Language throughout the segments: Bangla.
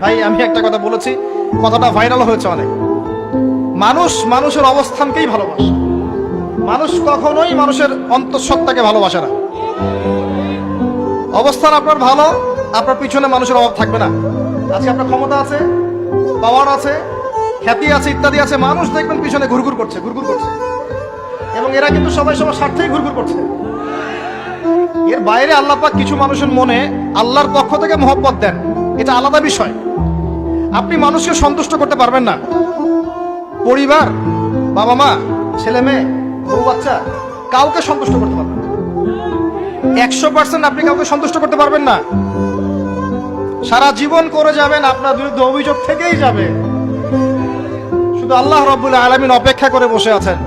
ভাই আমি একটা কথা বলেছি, কথাটা ভাইরাল হয়েছে অনেক। মানুষ মানুষের অবস্থানকেই ভালোবাসে, মানুষ কখনোই মানুষের অন্তঃসত্ত্বাকে ভালোবাসে না। অবস্থান আপনার ভালো, আপনার পিছনে মানুষের অভাব থাকবে না। আজকে আপনার ক্ষমতা আছে, পাওয়ার আছে, খ্যাতি আছে, ইত্যাদি আছে, মানুষ দেখবেন পিছনে ঘুরঘুর করছে, ঘুরঘুর করছে, এবং এরা কিন্তু সবাই সবার স্বার্থেই ঘুরঘুর করছে। এর বাইরে আল্লাহ পাক কিছু মানুষের মনে আল্লাহর পক্ষ থেকে মহব্বত দেন, এটা আলাদা বিষয়। আপনি মানুষকে সন্তুষ্ট করতে পারবেন না। পরিবার, বাবা মা, ছেলে মেয়ে, বউ বাচ্চা, কাউকে সন্তুষ্ট করতে পারবেন না। 100% আপনি কাউকে সন্তুষ্ট করতে পারবেন না। সারা জীবন করে যাবেন, আপনার বিরুদ্ধে অভিযোগ থেকেই যাবে। শুধু আল্লাহ রাব্বুল আলামিন অপেক্ষা করে বসে আছেন,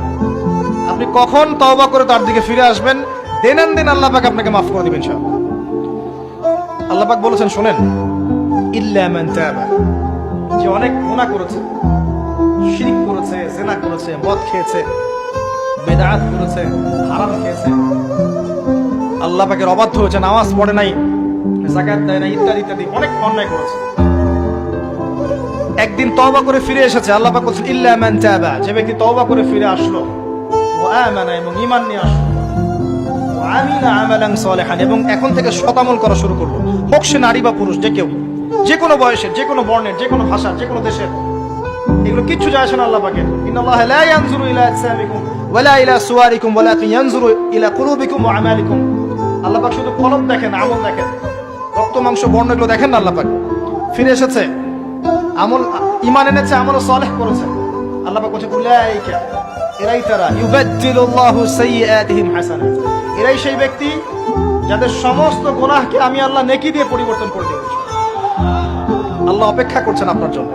আপনি কখন তওবা করে তার দিকে ফিরে আসবেন। দিন আল্লাহ পাক আপনাকে মাফ করে দিবেন ইনশাআল্লাহ। আল্লাহ পাক বলেছেন, শোনেন, ইল্লা মান তাবা, যে অনেক গুনাহ করেছে, শিরক করেছে, জিনা করেছে, মদ খেয়েছে, বেদাত করেছে, হারাম খেয়েছে, আল্লাহ পাকের অবাধ্য হয়েছে, নামাজ পড়ে নাই, যাকাত দেয় নাই, ইত্যাদি ইত্যাদি অনেক অন্যায় করেছে, একদিন তওবা করে ফিরে এসেছে। আল্লাহ পাক বলেছেন, ইল্লা মান তাবা, যে ব্যক্তি তওবা করে ফিরে আসলো, ওয়া আমানা, এবং ঈমান নিয়ে আসলো, ওয়া আমিলা আমালান সালিহান, এবং এখন থেকে সৎ আমল করা শুরু করলো, হোক সে নারী বা পুরুষ, যে কেউ, যে কোনো বয়সের, যে কোনো বর্ণের, যে কোনো ভাষার, যে কোনো দেশের, এগুলো কিচ্ছু যায় আসে না আল্লাহ পাকের। ইন্নাল্লাহা লা ইয়ানজুরু ইলা আজসামিকুম ওয়ালা ইলা সুওয়ারিকুম ওয়ালাকিন ইয়ানজুরু ইলা কুলুবিকুম ওয়া আমালিকুম। আল্লাহ পাক শুধু কলব দেখেন, আমল দেখেন, রক্ত মাংস বর্ণ এগুলো দেখেন না। আল্লাহ পাক ফিরে এসেছে, আমল, ঈমান এনেছে, আমল সালেহ করেছে। আল্লাহ পাক বলেছে, উলাইকা, এরাই তারা, ইউবাদদিলুল্লাহু সাইয়্যাতিহিম হাসানাত, এরাই সেই ব্যক্তি যাদের সমস্ত গুনাহকে আমি আল্লাহ নেকি দিয়ে পরিবর্তন করে দেব। আল্লাহ অপেক্ষা করছেন আপনার জন্য।